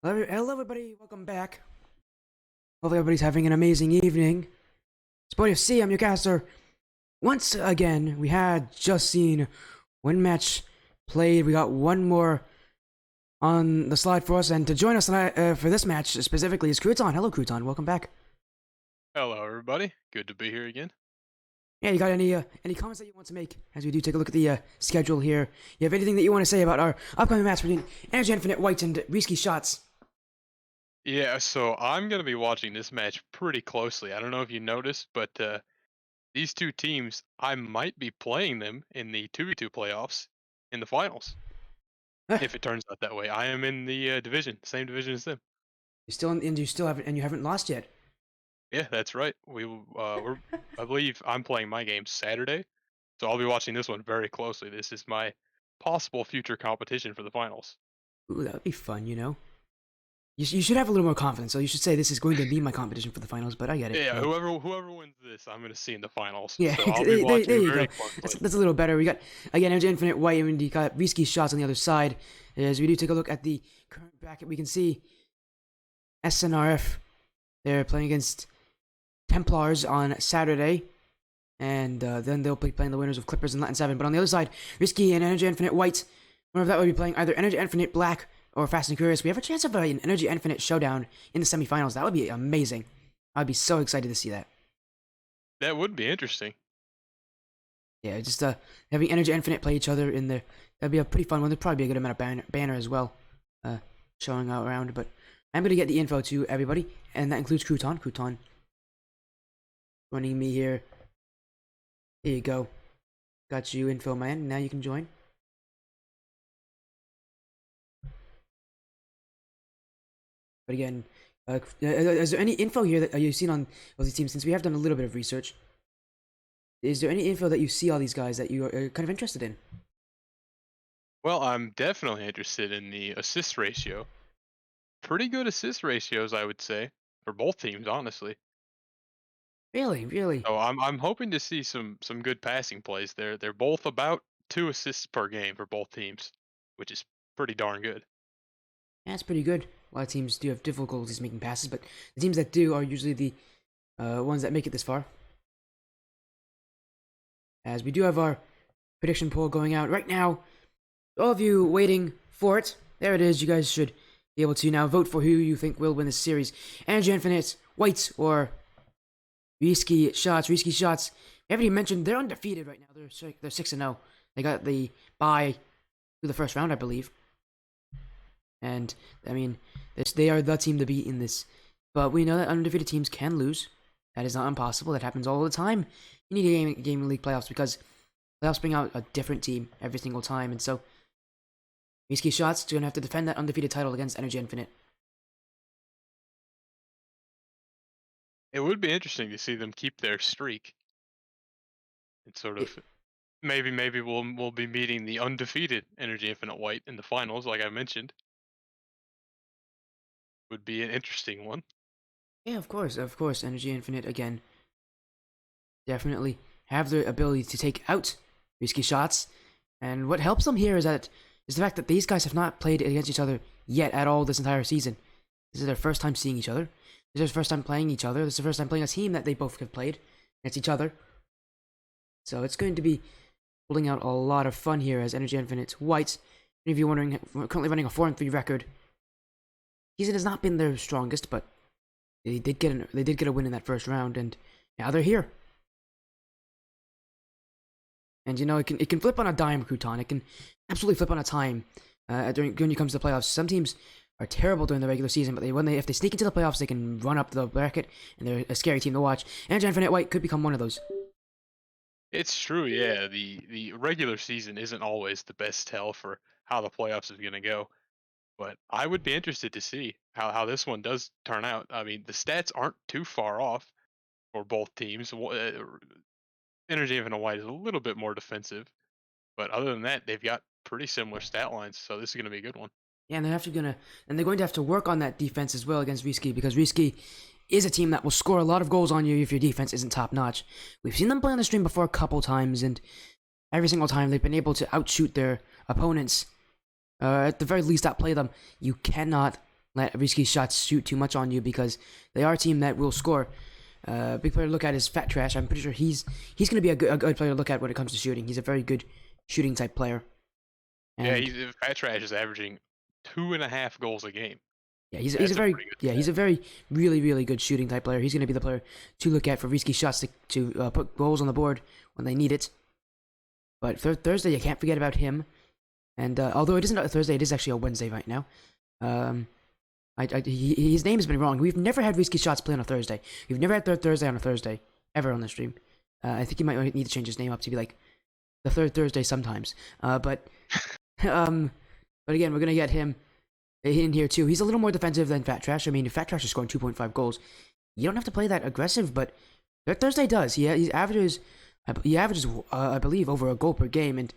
Hello, everybody. Welcome back. Hopefully, everybody's having an amazing evening. Sport FC, I'm your caster. Once again, we had just seen one match played. We got one more on the slide for us, and to join us tonight for this match specifically is Crouton. Hello, Crouton. Welcome back. Hello, everybody. Good to be here again. Yeah, you got any comments that you want to make as we do take a look at the schedule here? You have anything that you want to say about our upcoming match between Energy Infinite White and Reeskee Shots? Yeah, so I'm going to be watching this match pretty closely. I don't know if you noticed, but these two teams, I might be playing them in the 2v2 playoffs in the finals. If it turns out that way, I am in the division, same division as them. You still and you still haven't and you haven't lost yet. Yeah, that's right. I believe I'm playing my game Saturday, so I'll be watching this one very closely. This is my possible future competition for the finals. Ooh, that would be fun, you know. You should have a little more confidence. So you should say this is going to be my competition for the finals. But I get it. Yeah, whoever wins this, I'm going to see in the finals. Yeah, So I'll be there watching you very go. closely. That's a little better. We got again Energy Infinite White, and we got Reeskee Shots on the other side. As we do take a look at the current bracket, we can see SNRF. They're playing against Templars on Saturday, and then they'll be playing the winners of Clippers and Latin 7. But on the other side, Reeskee and Energy Infinite White. One of that would be playing either Energy Infinite Black or Fast and Curious. We have a chance of an Energy Infinite showdown in the semifinals. That would be amazing. I'd be so excited to see that. That would be interesting. Yeah, just having Energy Infinite play each other in there. That'd be a pretty fun one. There'd probably be a good amount of banner as well, showing out around. But I'm gonna get the info to everybody, and that includes Crouton. Crouton running me here. Here you go. Got you info, man. Now you can join. But again, is there any info here that you've seen on these teams? Since we have done a little bit of research, is there any info that you see all these guys that you are kind of interested in? Well, I'm definitely interested in the assist ratio. Pretty good assist ratios, I would say, for both teams, honestly. Really, really. So I'm hoping to see some good passing plays. They're both about 2 assists per game for both teams, which is pretty darn good. Yeah, that's pretty good. A lot of teams do have difficulties making passes, but the teams that do are usually the ones that make it this far. As we do have our prediction poll going out right now. All of you waiting for it. There it is. You guys should be able to now vote for who you think will win this series. Energy Infinite, White, or Reeskee Shots. Reeskee Shots. We haven't even mentioned they're undefeated right now. They're 6-0. They got the bye through the first round, I believe. And I mean, they are the team to beat in this. But we know that undefeated teams can lose. That is not impossible. That happens all the time. You need a game league playoffs because playoffs bring out a different team every single time, and so Reeskee Shots are gonna have to defend that undefeated title against Energy Infinite. It would be interesting to see them keep their streak and sort It, of maybe we'll be meeting the undefeated Energy Infinite White in the finals, like I mentioned. Would be an interesting one. yeah, of course, Energy Infinite again definitely have the ability to take out Reeskee Shots, and what helps them here is the fact that these guys have not played against each other yet at all this entire season. This is their first time seeing each other. This is their first time playing each other. This is the first time playing a team that they both have played against each other. So it's going to be pulling out a lot of fun here as Energy Infinite White. Any of you wondering, we're currently running a 4-3 record. Season has not been their strongest, but they did get a win in that first round, and now they're here. And you know, it can flip on a dime, Crouton. It can absolutely flip on a time when it comes to the playoffs. Some teams are terrible during the regular season, but if they sneak into the playoffs, they can run up the bracket, and they're a scary team to watch. And Infinite White could become one of those. It's true, yeah. The regular season isn't always the best tell for how the playoffs is going to go, but I would be interested to see how this one does turn out. I mean, the stats aren't too far off for both teams. Energy Infinite White is a little bit more defensive, but other than that, they've got pretty similar stat lines, so this is going to be a good one. Yeah, and they're going to have to work on that defense as well against Reeskee, because Reeskee is a team that will score a lot of goals on you if your defense isn't top notch. We've seen them play on the stream before a couple times, and every single time they've been able to outshoot their opponents. At the very least, outplay them. You cannot let Reeskee shots shoot too much on you because they are a team that will score. Big player to look at is Fat Trash. I'm pretty sure he's going to be a good player to look at when it comes to shooting. He's a very good shooting type player. Yeah, And Fat Trash is averaging 2.5 goals a game. yeah, he's a That's a very pretty good yeah stat. he's a very really good shooting type player. He's going to be the player to look at for Reeskee shots to put goals on the board when they need it. But Thursday, you can't forget about him. And although it isn't a Thursday, it is actually a Wednesday right now. Um, his name has been wrong. We've never had Reeskee shots play on a Thursday. We've never had Third Thursday on a Thursday ever on the stream. I think he might need to change his name up to be like the third Thursday sometimes. Um, but again, we're gonna get him in here too. He's a little more defensive than Fat Trash. I mean, if Fat Trash is scoring 2.5 goals, you don't have to play that aggressive. But Thursday does. He averages, I believe, over a goal per game, and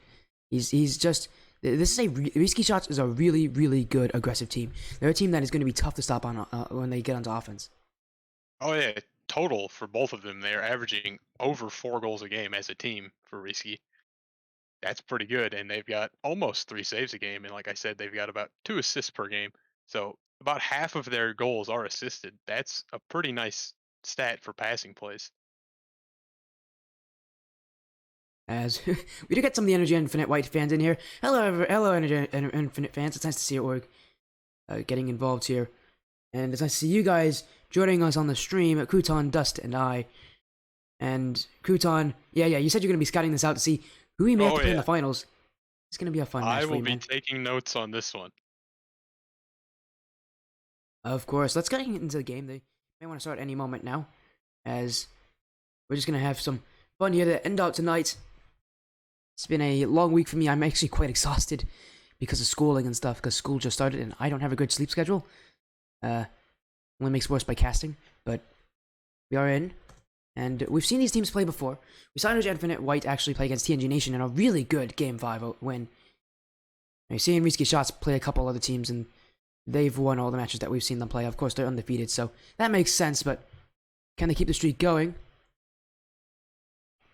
he's just. This is Reeskee Shots is a really good aggressive team. They're a team that is going to be tough to stop on when they get onto offense. Oh yeah, total for both of them, they're averaging over 4 goals a game as a team for Reeskee. That's pretty good, and they've got almost 3 saves a game, and like I said, they've got about 2 assists per game. So about half of their goals are assisted. That's a pretty nice stat for passing plays. As we do get some of the Energy Infinite White fans in here. Hello, Energy Infinite fans. It's nice to see your org getting involved here, and it's nice to see you guys joining us on the stream. Croutondust and I, and Crouton. Yeah, you said you're gonna be scouting this out to see who we may have Oh to play in yeah, the finals. It's gonna be a fun match I for will you, be man. taking notes on this one. Of course. Let's get into the game. They may want to start any moment now, as we're just gonna have some fun here to end out tonight. It's been a long week for me. I'm actually quite exhausted because of schooling and stuff, because school just started and I don't have a good sleep schedule. Only makes worse by casting, but we are in. And we've seen these teams play before. We saw Energy Infinite White actually play against TNG Nation in a really good Game 5 win. We've seen Reeskee Shots play a couple other teams, and they've won all the matches that we've seen them play. Of course, they're undefeated, so that makes sense, but can they keep the streak going?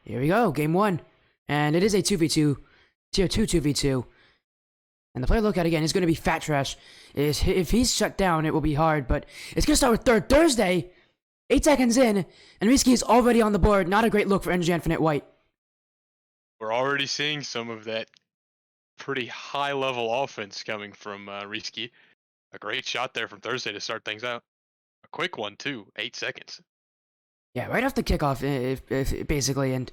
Here we go, Game 1. And it is a 2v2, Tier 2 2v2. And the player to look at again is going to be Fat Trash. If he's shut down, it will be hard, but it's going to start with Third Thursday. 8 seconds in, and Reeskee is already on the board. Not a great look for Energy Infinite White. We're already seeing some of that pretty high level offense coming from Reeskee. A great shot there from Thursday to start things out. A quick one too, 8 seconds. Yeah, right off the kickoff, if basically, and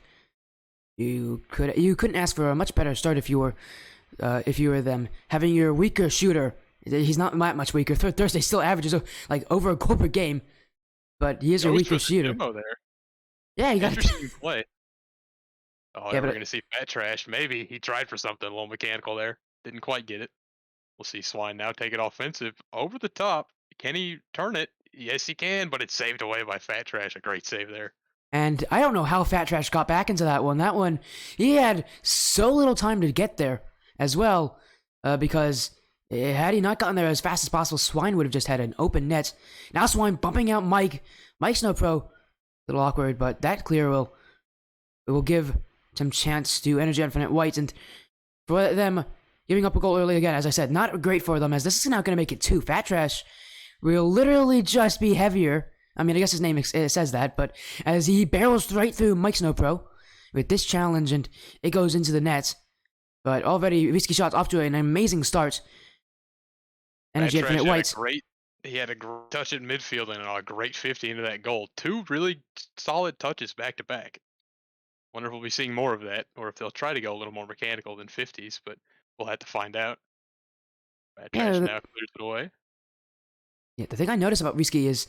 you couldn't ask for a much better start if you were them. Having your weaker shooter, he's not that much weaker. Third Thursday still averages like over a goal per game, but he is your Goes weaker for the shooter. demo there. Yeah, you got Interesting play. Oh, yeah, we're but gonna see Fat Trash. Maybe he tried for something a little mechanical there. Didn't quite get it. We'll see Swine now take it offensive over the top. Can he turn it? Yes, he can, but it's saved away by Fat Trash. A great save there. and I don't know how Fat Trash got back into that one. That one, he had so little time to get there as well, because had he not gotten there as fast as possible, Swine would have just had an open net. Now Swine bumping out Mike. Mike's no pro. A little awkward, but that clear will give some chance to Energy Infinite White, and for them giving up a goal early again, as I said, not great for them, as this is now going to make it 2. Fat Trash will literally just be heavier. I mean, I guess his name says that, but as he barrels right through Mike Snowpro with this challenge, and it goes into the net. But already, Reeskee Shots off to an amazing start. Energy Fat Trash Infinite had a White. great. He had a great touch at midfield and a great 50 into that goal. 2 really solid touches back to back. Wonder if we'll be seeing more of that, or if they'll try to go a little more mechanical than 50s, but we'll have to find out. Fat Yeah, Trash now clears it away. yeah, the thing I notice about Reeskee is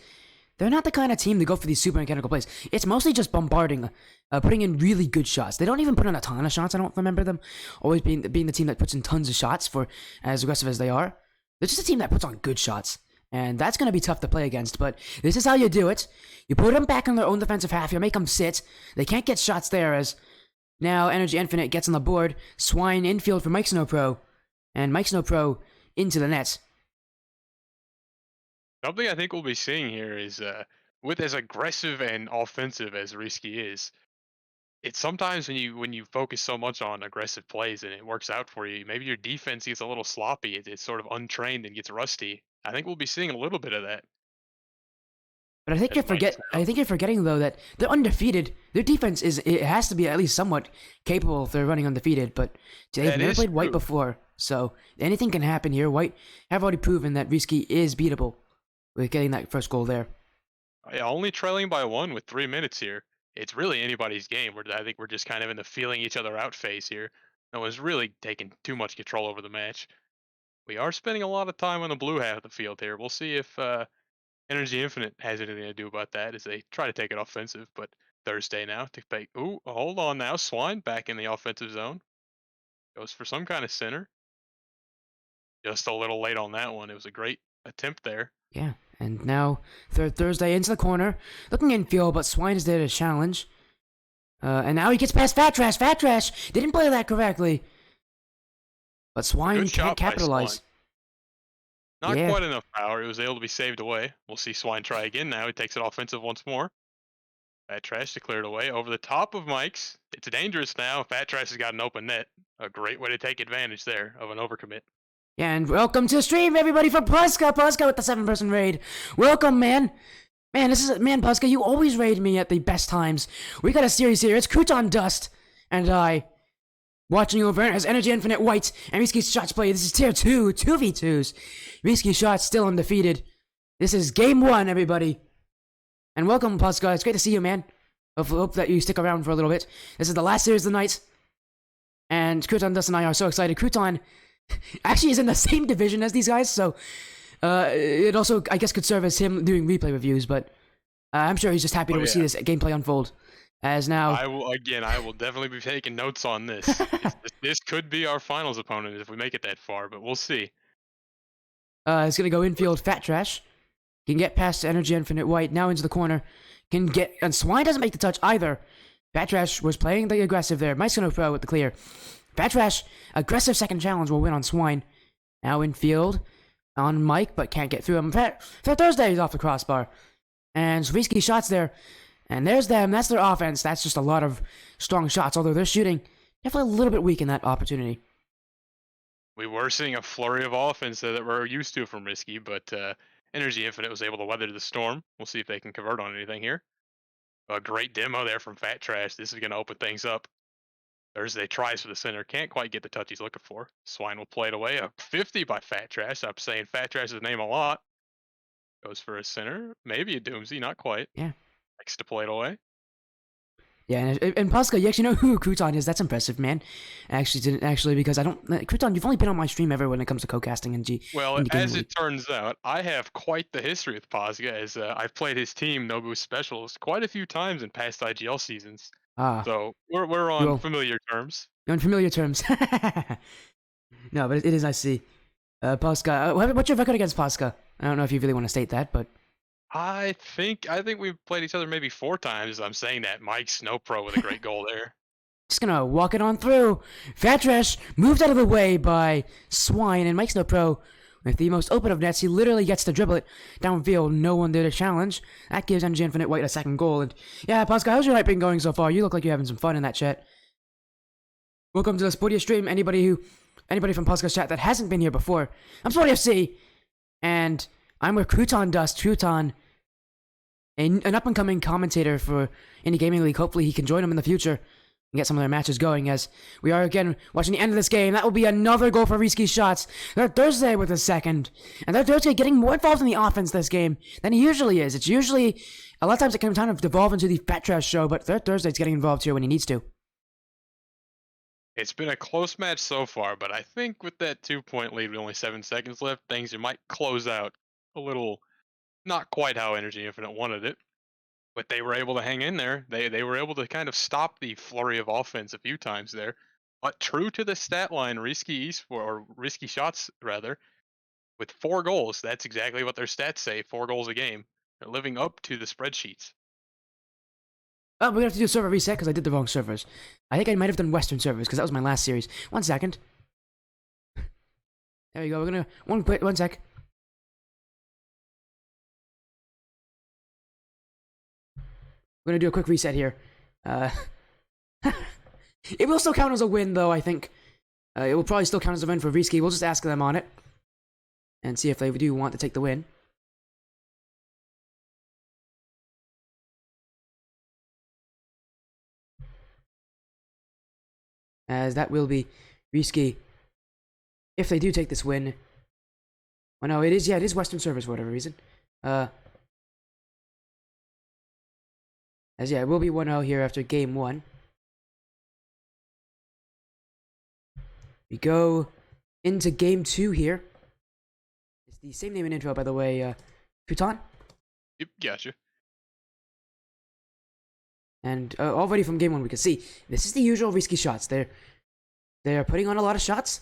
they're not the kind of team to go for these super mechanical plays. It's mostly just bombarding, putting in really good shots. They don't even put in a ton of shots. I don't remember them always being the team that puts in tons of shots for as aggressive as they are. They're just a team that puts on good shots, and that's going to be tough to play against. But this is how you do it. You put them back on their own defensive half. You make them sit. They can't get shots there. As now Energy Infinite gets on the board. Swine infield for Mike Snowpro, and Mike Snowpro into the net. Something I think we'll be seeing here is with as aggressive and offensive as Reeskee is, it's sometimes when you focus so much on aggressive plays and it works out for you, maybe your defense gets a little sloppy. It's sort of untrained and gets rusty. I think we'll be seeing a little bit of that But I think as Mike's now. you're forgetting though that they're undefeated. Their defense it has to be at least somewhat capable if they're running undefeated. But they've That never is played White true. before, so anything can happen here. White have already proven that Reeskee is beatable with getting that first goal there. Yeah, only trailing by 1 with 3 minutes here. It's really anybody's game. I think we're just kind of in the feeling each other out phase here. No one's really taking too much control over the match. We are spending a lot of time on the blue half of the field here. We'll see if Energy Infinite has anything to do about that as they try to take it offensive. But Thursday now to pay. Ooh, hold on now. Swine back in the offensive zone. Goes for some kind of center. Just a little late on that one. It was a great attempt there. Yeah, and now third Thursday into the corner, looking infield, but Swine is there to challenge. And now he gets past Fat Trash. Fat Trash didn't play that correctly, but Swine Good can't shot by capitalize. Swine. Not Yeah, quite enough power. It was able to be saved away. We'll see Swine try again now. He takes it offensive once more. Fat Trash to clear it away over the top of Mike's. It's dangerous now. Fat Trash has got an open net. A great way to take advantage there of an overcommit. yeah, and welcome to the stream, everybody, from Puska. Puska with the 7-person raid. Welcome, man. Man, Puska, you always raid me at the best times. We got a series here. It's Croutondust and I. Watching over as Energy Infinite White and Reeskee's Shots play. This is tier 2, 2v2s. Reeskee Shots still undefeated. This is game 1, everybody. And welcome, Puska. It's great to see you, man. Hope that you stick around for a little bit. This is the last series of the night. And Croutondust and I are so excited. Crouton actually is in the same division as these guys, so it also, I guess, could serve as him doing replay reviews, but I'm sure he's just happy to see this gameplay unfold. As now, I will definitely be taking notes on this. This could be our finals opponent if we make it that far, but we'll see. It's gonna go infield. Fat Trash can get past Energy Infinite White, now into the corner. And Swine doesn't make the touch either. Fat Trash was playing the aggressive there. Mike's gonna throw with the clear. Fat Trash, aggressive second challenge will win on Swine. Now infield on Mike, but can't get through him. Fat Thursday is off the crossbar. And Reeskee Shots there. And there's them. That's their offense. That's just a lot of strong shots, although they're shooting definitely a little bit weak in that opportunity. We were seeing a flurry of offense that we're used to from Reeskee, but Energy Infinite was able to weather the storm. We'll see if they can convert on anything here. A great demo there from Fat Trash. This is going to open things up. Thursday tries for the center. Can't quite get the touch he's looking for. Swine will play it away. A 50 by Fat Trash. I'm saying Fat Trash's name a lot. Goes for a center. Maybe a Doomsy. Not quite. Yeah. Likes to play it away. Yeah, and Pascal, you actually know who Crouton is. That's impressive, man. I actually didn't, because I don't... Crouton, you've only been on my stream ever when it comes to co-casting and Well, Indy as Gaming it turns out, I have quite the history with Pasga, as I've played his team, Nobu Specialist, quite a few times in past IGL seasons. So we're on familiar terms. You're on familiar terms. No, but it is nice to see. Pascal, what's your record against Pascal? I don't know if you really want to state that, but... I think we've played each other maybe 4 times. I'm saying that. Mike Snow Pro with a great goal there. Just gonna walk it on through. Fat Trash moved out of the way by Swine, and Mike Snow Pro with the most open of nets. He literally gets to dribble it downfield. No one there to challenge. That gives NG Infinite White a second goal. And yeah, Pascal, how's your night been going so far? You look like you're having some fun in that chat. Welcome to the Sportia stream. Anybody from Pascal's chat that hasn't been here before, I'm Sporty FC, and I'm with Croutondust. Crouton, an up-and-coming commentator for Indy Gaming League. Hopefully he can join them in the future and get some of their matches going, as we are again watching the end of this game. That will be another goal for Reeskee Shots. They're Thursday with a second. And they're Thursday getting more involved in the offense this game than he usually is. It's usually, a lot of times it can kind of devolve into the Fat Trash show, but Third Thursday's getting involved here when he needs to. It's been a close match so far, but I think with that 2-point lead with only 7 seconds left, things might close out a little, not quite how Energy Infinite wanted it. But they were able to hang in there. They were able to kind of stop the flurry of offense a few times there. But true to the stat line, Reeskee Shots rather, with 4 goals. That's exactly what their stats say. 4 goals a game. They're living up to the spreadsheets. Oh, we're gonna have to do a server reset because I did the wrong servers. I think I might have done Western servers because that was my last series. 1 second. There we go. We're gonna one sec. We're gonna do a quick reset here. It will still count as a win, though, I think. It will probably still count as a win for Reeskee. We'll just ask them on it. and see if they do want to take the win. As that will be Reeskee if they do take this win. Oh no, it is Western Service for whatever reason. As yeah, it will be 1-0 here after game 1. We go into game 2 here. It's the same name and intro, by the way, Crouton. Yep, gotcha. And already from game 1 we can see, this is the usual Reeskee shots. They're putting on a lot of shots,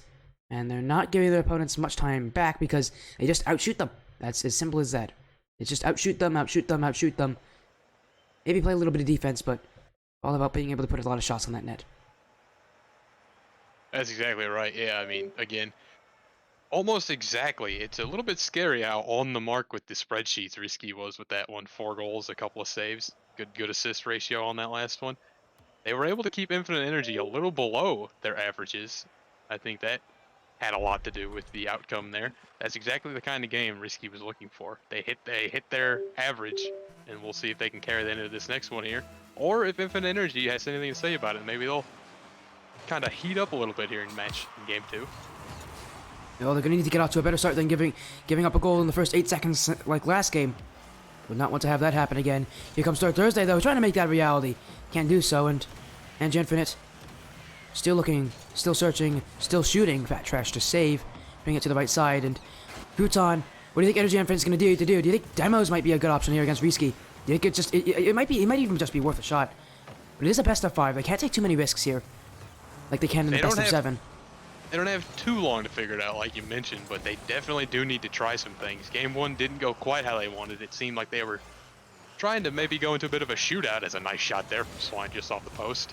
and they're not giving their opponents much time back because they just outshoot them. That's as simple as that. It's just outshoot them, outshoot them, outshoot them. Maybe play a little bit of defense, but all about being able to put a lot of shots on that net. That's exactly right. Yeah, I mean, again, almost exactly. It's a little bit scary how on the mark with the spreadsheets Reeskee was with that one. 4 goals, a couple of saves. Good assist ratio on that last one. They were able to keep Infinite Energy a little below their averages. I think that had a lot to do with the outcome there. That's exactly the kind of game Reeskee was looking for. They hit their average, and we'll see if they can carry that into this next one here. Or if Infinite Energy has anything to say about it, maybe they'll kind of heat up a little bit here in game 2. Well, they're going to need to get off to a better start than giving up a goal in the first 8 seconds like last game. Would not want to have that happen again. Here comes Third Thursday, though, trying to make that reality. Can't do so, and Enfinite still looking, still searching, still shooting. Fat Trash to save, bring it to the right side, and Crouton, what do you think Energy Infinite's going to do? Do you think demos might be a good option here against Reeskee? Do you think it might even just be worth a shot? But it is a best of 5. They can't take too many risks here, like they can in the best of 7. They don't have too long to figure it out, like you mentioned, but they definitely do need to try some things. Game 1 didn't go quite how they wanted. It seemed like they were trying to maybe go into a bit of a shootout. As a nice shot there from Swine just off the post.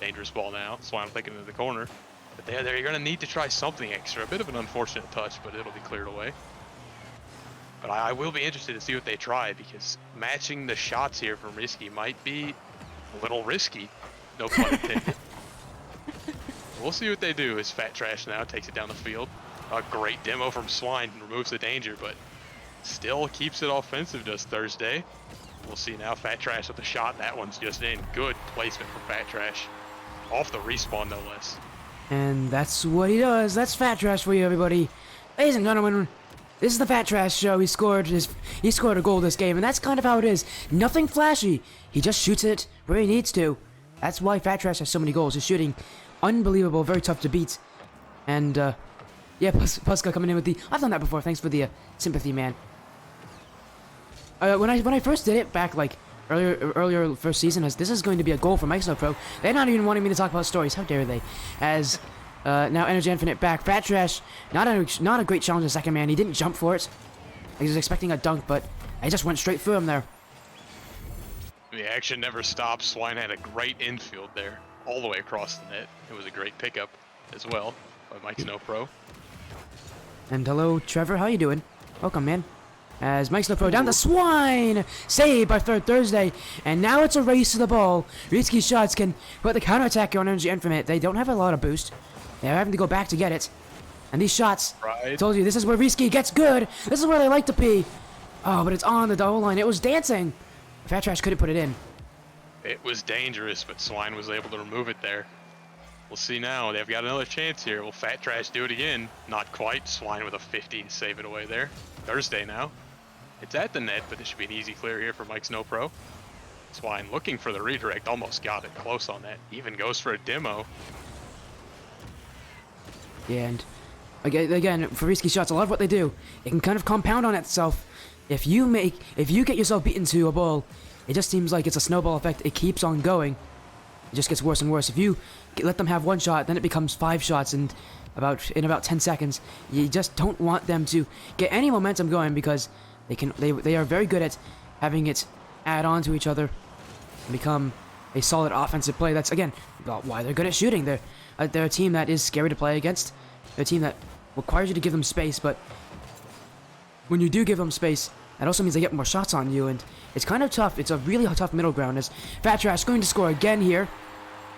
Dangerous ball now. Swine taking it into the corner. But they're going to need to try something extra. A bit of an unfortunate touch, but it'll be cleared away. But I will be interested to see what they try, because matching the shots here from Reeskee might be a little risky. No pun intended. We'll see what they do as Fat Trash now takes it down the field. A great demo from Swine, removes the danger, but still keeps it offensive, does Thursday. We'll see now Fat Trash with the shot. That one's just in. Good placement from Fat Trash. Off the respawn, no less. And that's what he does. That's Fat Trash for you, everybody. Ladies and gentlemen, this is the Fat Trash show. He scored a goal this game, and that's kind of how it is. Nothing flashy. He just shoots it where he needs to. That's why Fat Trash has so many goals. His shooting, unbelievable, very tough to beat. And yeah, Puska coming in with the. I've done that before. Thanks for the sympathy, man. When I first did it back like earlier first season, as this is going to be a goal for Mike Snow Pro. They're not even wanting me to talk about stories. How dare they? As now Energy Infinite back. Fat Trash, not a great challenge in second man. He didn't jump for it. He was expecting a dunk, but I just went straight through him there. The action never stops. Swine had a great infield there, all the way across the net. It was a great pickup as well by Mike Snow Pro. And hello, Trevor. How you doing? Welcome, man. As Mike Snow Pro down the Swine! Saved by Third Thursday. And now it's a race to the ball. Reeskee's shots can put the counterattack on Energy Infinite. They don't have a lot of boost. They're having to go back to get it. And these shots, I told you, this is where Reeskee gets good. This is where they like to be. Oh, but it's on the goal line. It was dancing. Fat Trash couldn't put it in. It was dangerous, but Swine was able to remove it there. We'll see now. They've got another chance here. Will Fat Trash do it again? Not quite. Swine with a 50 to save it away there. Thursday now. It's at the net, but this should be an easy clear here for Mike Snow Pro. Swine looking for the redirect. Almost got it. Close on that. Even goes for a demo. Yeah, and again, for Reeskee shots, I love what they do. It can kind of compound on itself. If you get yourself beaten to a ball, it just seems like it's a snowball effect. It keeps on going. It just gets worse and worse. If you let them have one shot, then it becomes 5 shots in about 10 seconds. You just don't want them to get any momentum going, because they are very good at having it add on to each other and become a solid offensive play. That's again why they're good at shooting. They're a team that is scary to play against. They're a team that requires you to give them space, but when you do give them space, that also means they get more shots on you, and it's kind of tough. It's a really tough middle ground. As Fat Trash going to score again here,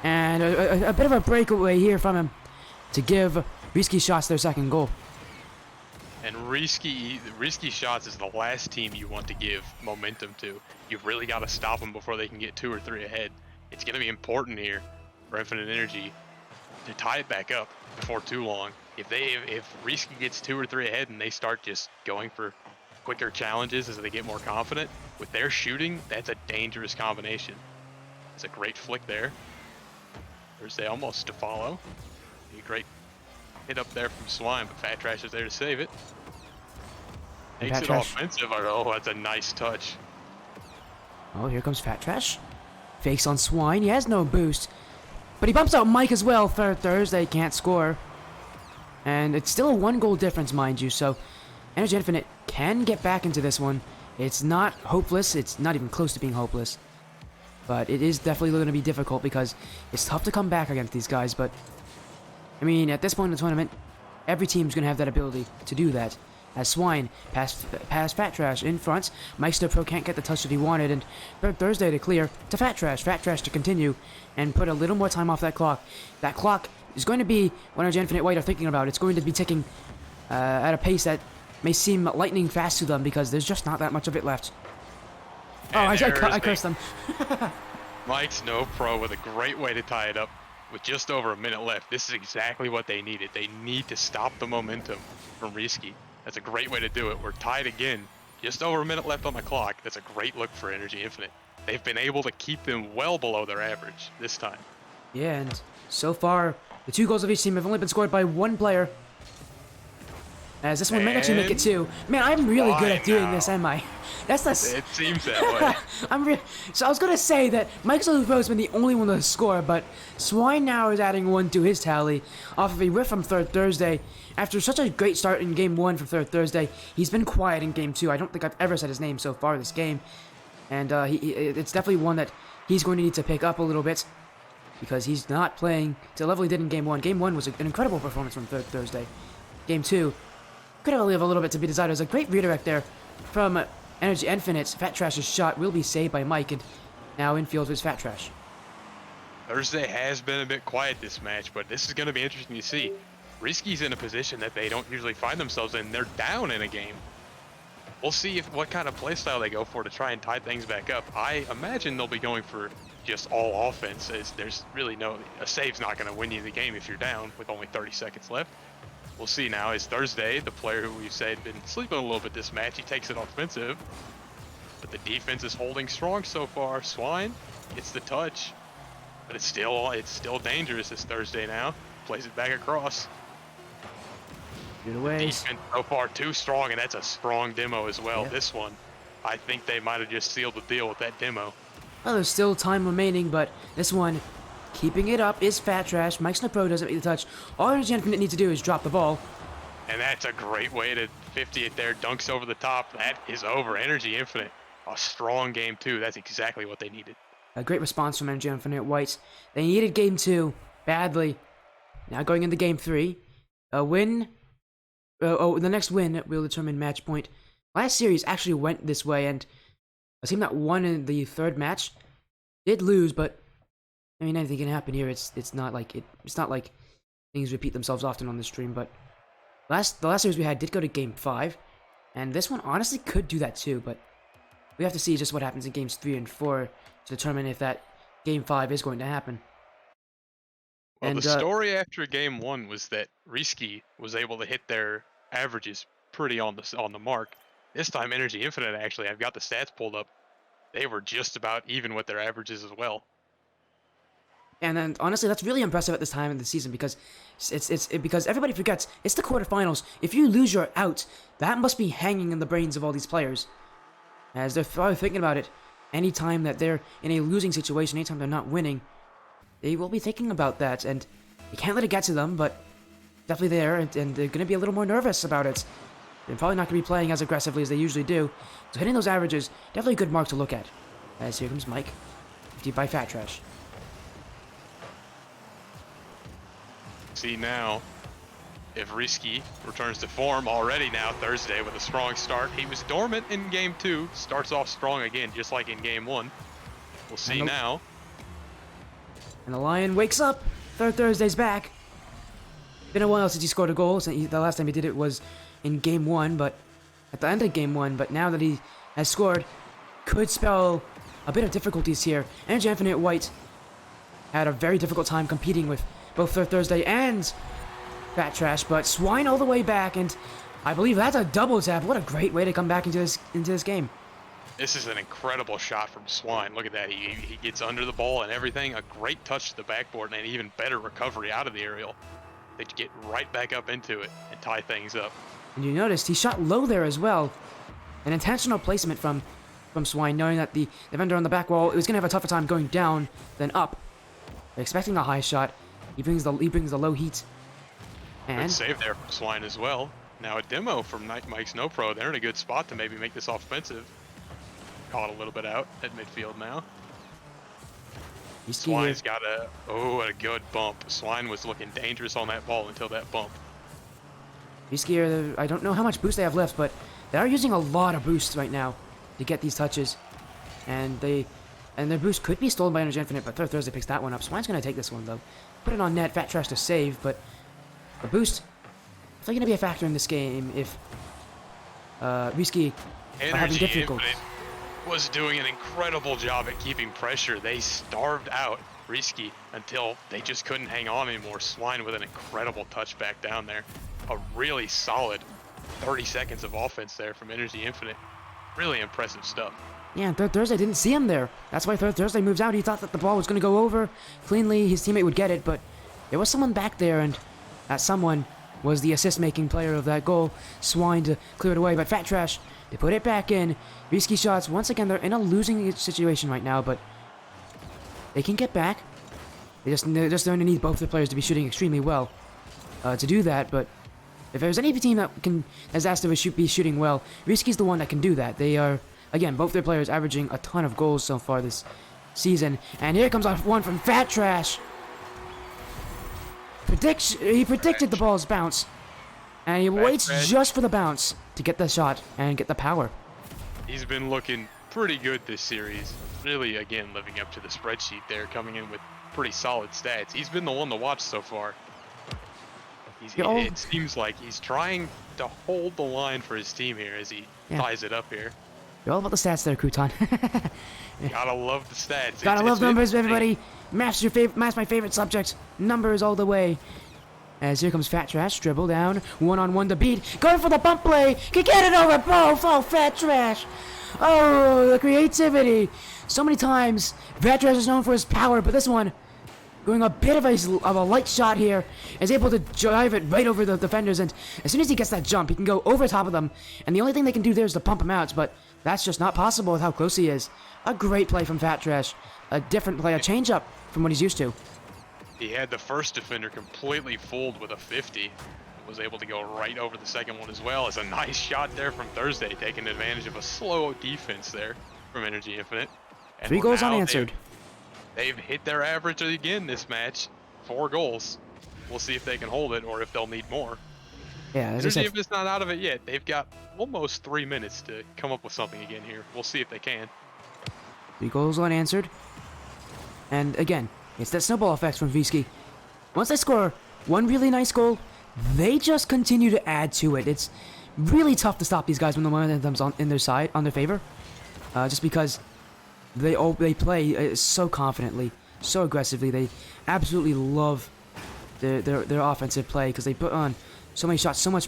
and a bit of a breakaway here from him to give Reeskee shots their second goal. And Reeskee shots is the last team you want to give momentum to. You've really got to stop them before they can get 2 or 3 ahead. It's going to be important here for Infinite Energy to tie it back up before too long. If Reeskee gets 2 or 3 ahead and they start just going for quicker challenges as they get more confident with their shooting, that's a dangerous combination. It's a great flick there. Thursday almost to follow. A great hit up there from Swine, but Fat Trash is there to save it. Takes Fat it Trash. offensive. Oh, that's a nice touch. Oh, here comes Fat Trash. Fakes on Swine. He has no boost. But he bumps out Mike as well. Third Thursday can't score. And it's still a 1-goal difference, mind you. So Energy Infinite can get back into this one. It's not hopeless. It's not even close to being hopeless. But it is definitely going to be difficult because it's tough to come back against these guys. But, I mean, at this point in the tournament, every team's going to have that ability to do that. As Swine past Fat Trash in front, Meister Pro can't get the touch that he wanted, and Third Thursday to clear to Fat Trash to continue, and put a little more time off that clock. That clock is going to be what Energy Infinite White are thinking about. It's going to be ticking at a pace that may seem lightning fast to them because there's just not that much of it left. And I cursed them. Mike's no pro with a great way to tie it up with just over a minute left. This is exactly what they needed. They need to stop the momentum from Reeskee. That's a great way to do it. We're tied again. Just over a minute left on the clock. That's a great look for Energy Infinite. They've been able to keep them well below their average this time. Yeah, and so far, the 2 goals of each team have only been scored by 1 player. As this one might actually make it 2. Man, I'm really good at doing this, am I? That's the... It seems that way. So I was gonna say that Mike Zolufo's been the only one to score, but Swine now is adding 1 to his tally off of a whiff from Third Thursday. After such a great start in Game 1 from Third Thursday, he's been quiet in Game 2. I don't think I've ever said his name so far this game. And it's definitely one that he's going to need to pick up a little bit, because he's not playing to the level he did in Game 1. Game 1 was an incredible performance from Third Thursday. Game 2 could have leave a little bit to be desired. There's a great redirect there from Energy Infinite. Fat Trash's shot will be saved by Mike, and now infield is Fat Trash. Thursday has been a bit quiet this match, but this is going to be interesting to see. Reeskee's in a position that they don't usually find themselves in. They're down in a game. We'll see what kind of playstyle they go for to try and tie things back up. I imagine they'll be going for just all offense, as there's really a save's not going to win you the game if you're down with only 30 seconds left. We'll see now. Is Thursday, the player who we've said been sleeping a little bit this match, he takes it offensive, but the defense is holding strong so far. Swine gets the touch, but it's still dangerous this Thursday now. Plays it back across. Good away. Defense so far too strong, and that's a strong demo as well. Yeah. This one, I think they might have just sealed the deal with that demo. Well, there's still time remaining, but this one, keeping it up is Fat Trash. Mike Snowpro doesn't make the touch. All Energy Infinite needs to do is drop the ball. And that's a great way to 50 it there. Dunks over the top. That is over. Energy Infinite. A strong game too. That's exactly what they needed. A great response from Energy Infinite White. They needed Game 2 badly. Now going into Game 3. A win. The next win will determine match point. Last series actually went this way, and a team that won in the 3rd match did lose, but I mean, anything can happen here. It's not like things repeat themselves often on the stream. But the last series we had did go to Game 5, and this one honestly could do that too. But we have to see just what happens in Games 3 and 4 to determine if that Game 5 is going to happen. Well, the story after Game 1 was that Reeskee was able to hit their averages pretty on the mark. This time, Energy Infinite, actually, I've got the stats pulled up. They were just about even with their averages as well. And then, honestly, that's really impressive at this time of the season, because because everybody forgets it's the quarterfinals. If you lose, you're out. That must be hanging in the brains of all these players, as they're probably thinking about it. Anytime that they're in a losing situation, anytime they're not winning, they will be thinking about that, and you can't let it get to them. But definitely there, and they're going to be a little more nervous about it. They're probably not going to be playing as aggressively as they usually do. So hitting those averages, definitely a good mark to look at. As here comes Mike, 50 by Fat Trash. See now, if Reeskee returns to form already now Thursday with a strong start. He was dormant in Game 2, starts off strong again, just like in Game 1. We'll see now. And the Lion wakes up. Third Thursday's back. Been a while since he scored a goal. The last time he did it was in Game 1, but at the end of Game 1. But now that he has scored, could spell a bit of difficulties here. Energy Infinite White had a very difficult time competing with both Thursday and Fat Trash, but Swine all the way back, and I believe that's a double tap. What a great way to come back into this game. This is an incredible shot from Swine. Look at that. He gets under the ball and everything. A great touch to the backboard and an even better recovery out of the aerial. They get right back up into it and tie things up. And you noticed he shot low there as well. An intentional placement from Swine, knowing that the defender on the back wall was going to have a tougher time going down than up. They're expecting a high shot. He brings the low heat. And good save there from Swine as well. Now a demo from Mike's No Pro. They're in a good spot to maybe make this offensive. Caught a little bit out at midfield now. Swine's got a good bump. Swine was looking dangerous on that ball until that bump. Reeskee, I don't know how much boost they have left, but they are using a lot of boosts right now to get these touches. And their boost could be stolen by Energy Infinite, but Thursday picks that one up. Swine's going to take this one, though. Put it on net, Fat Trash to save, but the boost is going to be a factor in this game if Reeskee are having difficulties. Was doing an incredible job at keeping pressure. They starved out Reeskee until they just couldn't hang on anymore. Swine with an incredible touchback down there. A really solid 30 seconds of offense there from Energy Infinite. Really impressive stuff. Yeah, and Thursday didn't see him there. That's why Thursday moves out. He thought that the ball was going to go over cleanly. His teammate would get it, but there was someone back there, and that someone was the assist-making player of that goal. Swine to clear it away, but Fat Trash, they put it back in. Reeskee shots, once again, they're in a losing situation right now, but they can get back. They're just going to need both the players to be shooting extremely well to do that, but if there's any team that has asked to be shooting well, Reeskee's the one that can do that. They are, again, both their players averaging a ton of goals so far this season. And here comes off one from Fat Trash. He predicted the ball's bounce, and he waits just for the bounce to get the shot and get the power. He's been looking pretty good this series. Really, again, living up to the spreadsheet there, coming in with pretty solid stats. He's been the one to watch so far. It seems like he's trying to hold the line for his team here as he ties it up here. You're all about the stats there, Crouton. Gotta love the stats. Gotta love numbers, everybody. Math's my favorite subject. Numbers all the way. As here comes Fat Trash, dribble down, one-on-one to beat, going for the bump play, can get it over, oh, Fat Trash. Oh, the creativity. So many times, Fat Trash is known for his power, but this one, going a bit of a light shot here, is able to drive it right over the defenders, and as soon as he gets that jump, he can go over top of them, and the only thing they can do there is to pump him out, but that's just not possible with how close he is. A great play from Fat Trash, a different play, a change-up from what he's used to. He had the first defender completely fooled with a 50. Was able to go right over the second one as well. It's a nice shot there from Thursday, taking advantage of a slow defense there from Energy Infinite. And 3 goals unanswered. They've hit their average again this match. 4 goals. We'll see if they can hold it or if they'll need more. Yeah, as Energy Infinite's not out of it yet. They've got almost 3 minutes to come up with something again here. We'll see if they can. 3 goals unanswered. And again, it's that snowball effect from Reeskee. Once they score one really nice goal, they just continue to add to it. It's really tough to stop these guys when the momentum's on their favor. Just because they play so confidently, so aggressively. They absolutely love their offensive play because they put on so many shots, so much,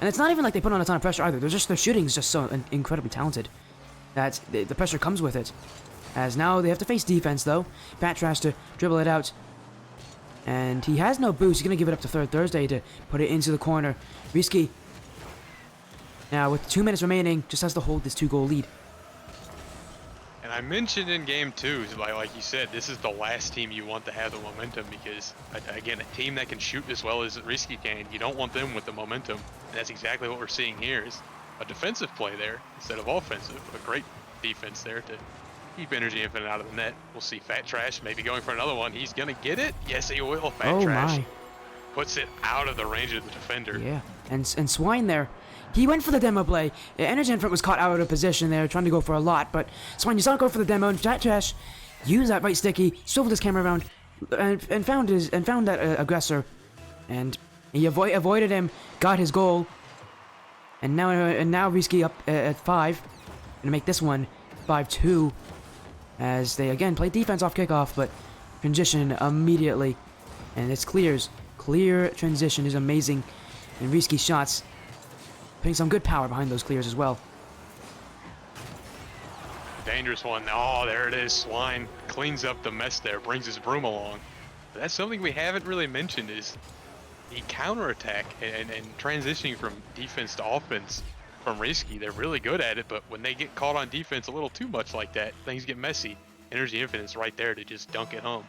and it's not even like they put on a ton of pressure either. Their shooting is just so incredibly talented that the pressure comes with it. As now they have to face defense, though. Fat Trash to dribble it out. And he has no boost. He's going to give it up to Thursday to put it into the corner. Reeskee, now with 2 minutes remaining, just has to hold this 2-goal lead. And I mentioned in game 2, like you said, this is the last team you want to have the momentum because, again, a team that can shoot as well as Reeskee can, you don't want them with the momentum. And that's exactly what we're seeing here is a defensive play there instead of offensive. A great defense there to keep Energy Infinite out of the net. We'll see Fat Trash maybe going for another one. He's going to get it. Yes, he will. Fat Trash puts it out of the range of the defender. Yeah, and Swine there. He went for the demo play. Energy Infinite was caught out of position there, trying to go for a lot, but Swine does not go for the demo, and Fat Trash used that right sticky, swiveled his camera around, and found that aggressor, and He avoided him, got his goal, and now Reeskee up at 5, gonna make this one 5-2, as they again play defense off kickoff, but transition immediately, and it's clears. Clear transition is amazing, and Reeskee shots putting some good power behind those clears as well. Dangerous one. Oh, there it is. Swine cleans up the mess there, brings his broom along. But that's something we haven't really mentioned is the counterattack and transitioning from defense to offense from Reeskee. They're really good at it, but when they get caught on defense a little too much like that, things get messy. Energy Infinite's right there to just dunk it home.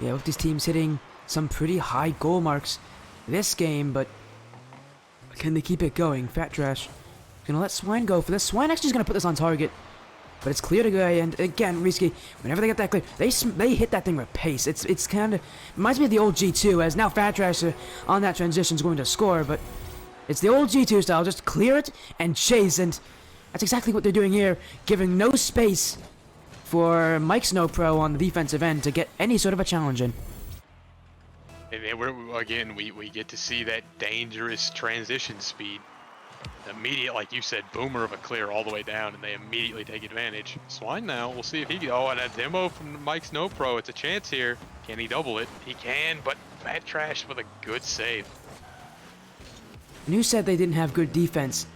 Yeah, with these teams hitting some pretty high goal marks this game, but can they keep it going? Fat Trash gonna let Swine go for this. Swine actually is gonna put this on target, but it's clear to go. And again, Reeskee, whenever they get that clear, they hit that thing with pace. It's kind of reminds me of the old G2, as now Fat Trash on that transition is going to score, but it's the old G2 style, just clear it and chase, and that's exactly what they're doing here, giving no space for Mike Snowpro on the defensive end to get any sort of a challenge in. And then we get to see that dangerous transition speed. Immediate, like you said, boomer of a clear all the way down, and they immediately take advantage. Swine now, we'll see if he can. Oh, and a demo from Mike Snowpro. It's a chance here. Can he double it? He can, but Fat Trash with a good save. And who said they didn't have good defense?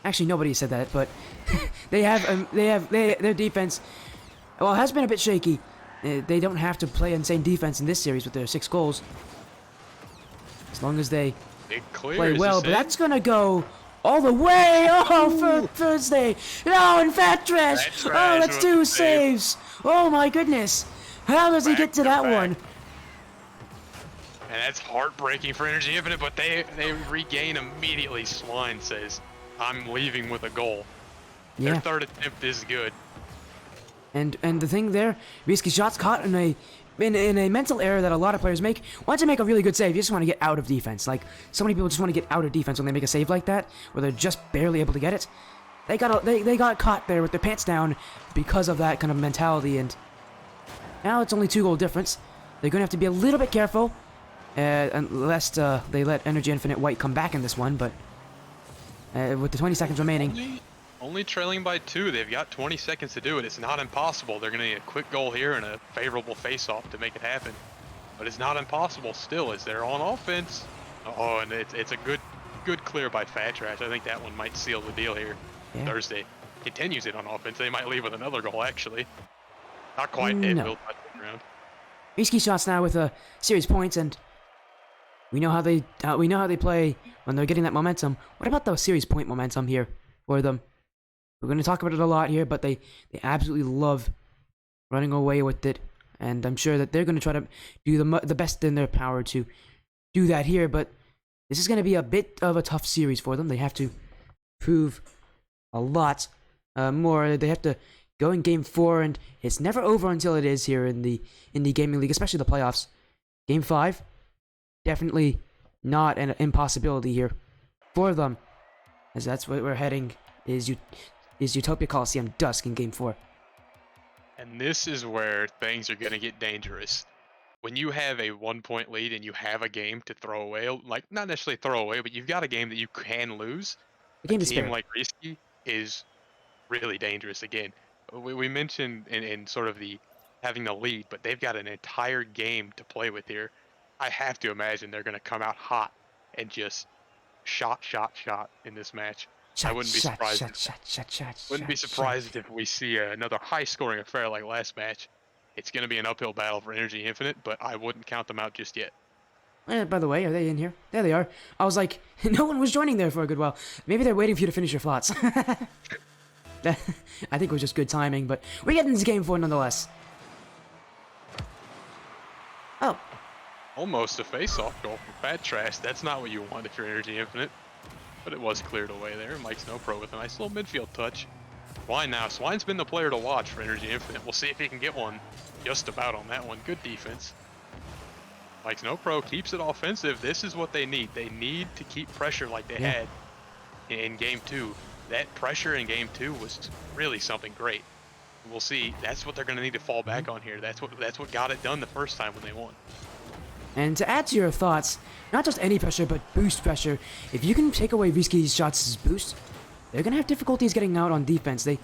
Actually, nobody said that, but their defense, well, has been a bit shaky. They don't have to play insane defense in this series with their 6 goals, as long as they play well. But that's gonna go all the way. Oh, for Thursday. No, and Fat Trash. Oh, that's 2 saves. Oh my goodness. How does he get to that one? And that's heartbreaking for Energy Infinite, but they regain immediately. Swine says, I'm leaving with a goal. Yeah. Their third attempt is good. And the thing there, Reeskee shots caught in a mental error that a lot of players make. Once you make a really good save, you just want to get out of defense. Like, so many people just want to get out of defense when they make a save like that, where they're just barely able to get it. They got caught there with their pants down because of that kind of mentality, and now it's only 2 goal difference. They're going to have to be a little bit careful, unless they let Energy Infinite White come back in this one, but with the 20 seconds remaining... Only trailing by 2. They've got 20 seconds to do it. It's not impossible. They're going to need a quick goal here and a favorable face-off to make it happen. But it's not impossible still as they're on offense. Oh, and it's a good clear by Fat Trash. I think that one might seal the deal here. Yeah. Thursday continues it on offense. They might leave with another goal, actually. Not quite. No. It will touch the ground. Reeskee shots now with series points, and we know how they play when they're getting that momentum. What about the series point momentum here for them? We're going to talk about it a lot here, but they absolutely love running away with it, and I'm sure that they're going to try to do the best in their power to do that here, but this is going to be a bit of a tough series for them. They have to prove a lot more. They have to go in Game 4, and it's never over until it is here in the Indy Gaming League, especially the playoffs. Game 5, definitely not an impossibility here for them, as that's where we're heading, is Utopia Coliseum Dusk in Game 4. And this is where things are going to get dangerous. When you have a 1-point lead and you have a game to throw away, like not necessarily throw away, but you've got a game that you can lose, a team like Reeskee is really dangerous again. We mentioned in sort of the having the lead, but they've got an entire game to play with here. I have to imagine they're going to come out hot and just shot in this match. I wouldn't be surprised. Wouldn't be surprised if we see another high-scoring affair like last match. It's going to be an uphill battle for Energy Infinite, but I wouldn't count them out just yet. By the way, are they in here? There they are. I was like, no one was joining there for a good while. Maybe they're waiting for you to finish your thoughts. I think it was just good timing, but we get into Game 4 nonetheless. Oh. Almost a face-off goal from Fat Trash. That's not what you want if you're Energy Infinite. But it was cleared away there. Mike Snowpro with a nice little midfield touch. Swine now. Swine's been the player to watch for Energy Infinite. We'll see if he can get one just about on that one. Good defense. Mike Snowpro keeps it offensive. This is what they need. They need to keep pressure like they had in Game 2. That pressure in Game 2 was really something great. We'll see. That's what they're going to need to fall back on here. That's what got it done the first time when they won. And to add to your thoughts, not just any pressure, but boost pressure, if you can take away Reeskee's shots as boost, they're going to have difficulties getting out on defense. They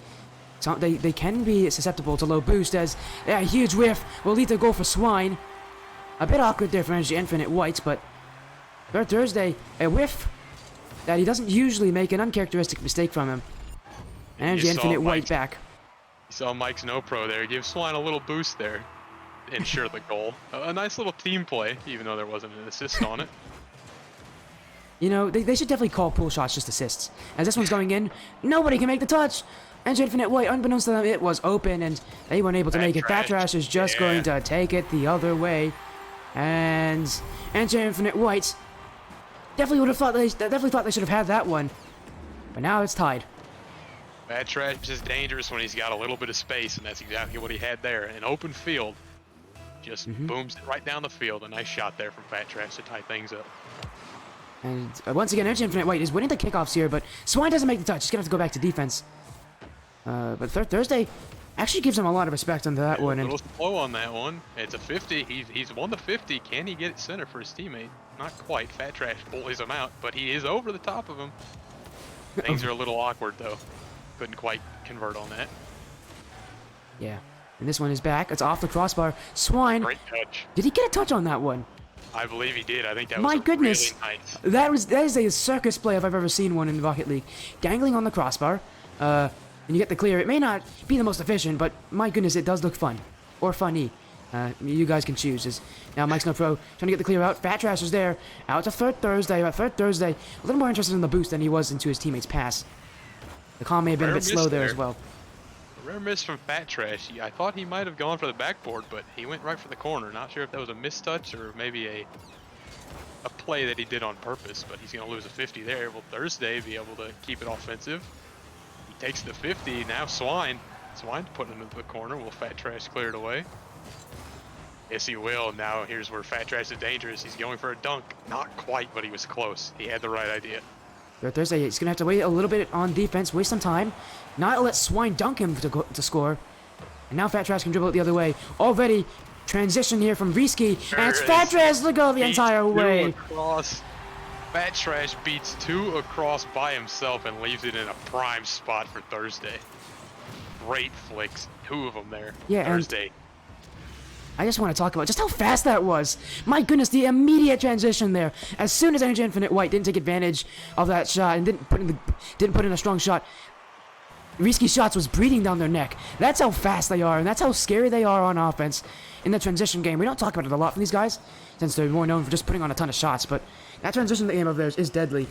can be susceptible to low boost, as a huge whiff will lead to a goal for Swine. A bit awkward there for Energy Infinite White, but Third Thursday, a whiff that he doesn't usually make, an uncharacteristic mistake from him. Energy Infinite White back. You saw Mike's no pro there. Give Swine a little boost there. Ensure the goal. A nice little team play, even though there wasn't an assist on it. You know, they should definitely call pull shots just assists. As this one's going in, nobody can make the touch. Energy Infinite White, unbeknownst to them, it was open, and they weren't able to make it. Fat Trash is just going to take it the other way. And Energy Infinite White definitely thought they should have had that one. But now it's tied. Fat Trash is dangerous when he's got a little bit of space, and that's exactly what he had there. An open field. Just booms it right down the field. A nice shot there from Fat Trash to tie things up. And once again, Energy Infinite White is winning the kickoffs here, but Swine doesn't make the touch. He's going to have to go back to defense. But Third Thursday actually gives him a lot of respect on that one. A little slow on that one. It's a 50. He's won the 50. Can he get it center for his teammate? Not quite. Fat Trash bullies him out, but he is over the top of him. Things are a little awkward, though. Couldn't quite convert on that. Yeah. And this one is back. It's off the crossbar. Swine. Great touch. Did he get a touch on that one? I believe he did. I think that was My goodness. really nice. That is a circus play if I've ever seen one in Rocket League. Dangling on the crossbar. And you get the clear. It may not be the most efficient, but my goodness, it does look fun. Or funny. You guys can choose. Now Mike's no pro. Trying to get the clear out. Fat Trash is there. Out to Third Thursday. But Third Thursday, a little more interested in the boost than he was into his teammate's pass. The call may have been a bit slow there as well. Rare miss from Fat Trash. I thought he might have gone for the backboard, but he went right for the corner. Not sure if that was a mistouch or maybe a play that he did on purpose, but he's going to lose a 50 there. Will Thursday be able to keep it offensive? He takes the 50. Now Swine. Swine's putting him into the corner. Will Fat Trash clear it away? Yes, he will. Now here's where Fat Trash is dangerous. He's going for a dunk. Not quite, but he was close. He had the right idea. Third Thursday, he's going to have to wait a little bit on defense, waste some time, not let Swine dunk him to score. And now Fat Trash can dribble it the other way. Already transition here from Reeskee, and it's Fat Trash to go the entire way. Across. Fat Trash beats 2 across by himself and leaves it in a prime spot for Thursday. Great flicks. 2 of them there. Yeah, Thursday. I just want to talk about just how fast that was. My goodness, the immediate transition there. As soon as Energy Infinite White didn't take advantage of that shot and didn't put in a strong shot, Reeskee's shots was breathing down their neck. That's how fast they are, and that's how scary they are on offense in the transition game. We don't talk about it a lot from these guys, since they're more known for just putting on a ton of shots, but that transition game of theirs is deadly.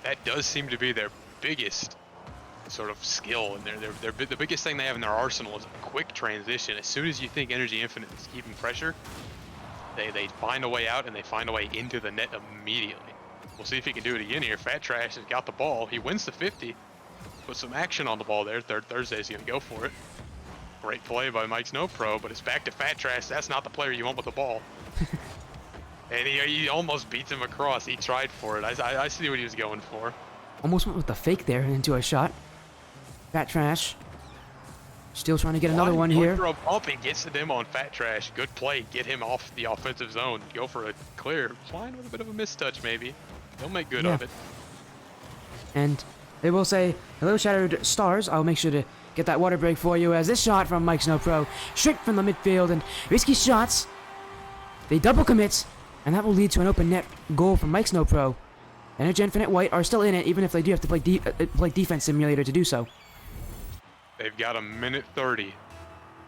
That does seem to be their biggest sort of skill, and the biggest thing they have in their arsenal is a quick transition. As soon as you think Energy Infinite is keeping pressure, they find a way out and they find a way into the net immediately. We'll see if he can do it again here. Fat Trash has got the ball. He wins the 50. Put some action on the ball there. Third Thursday's going to go for it. Great play by Mike's no pro, but it's back to Fat Trash. That's not the player you want with the ball. And he almost beats him across. He tried for it. I see what he was going for. Almost went with the fake there into a shot. Fat Trash still trying to get another one here. Throw bump and gets to them on Fat Trash. Good play. Get him off the offensive zone. Go for a clear. Flying with a bit of a mistouch maybe. They'll make good of it. And they will say, hello Shattered Stars. I'll make sure to get that water break for you, as this shot from Mike Snow Pro straight from the midfield, and risky shots. They double commit, and that will lead to an open net goal from Mike Snow Pro. Energy Infinite White are still in it, even if they do have to play defense simulator to do so. They've got a minute 30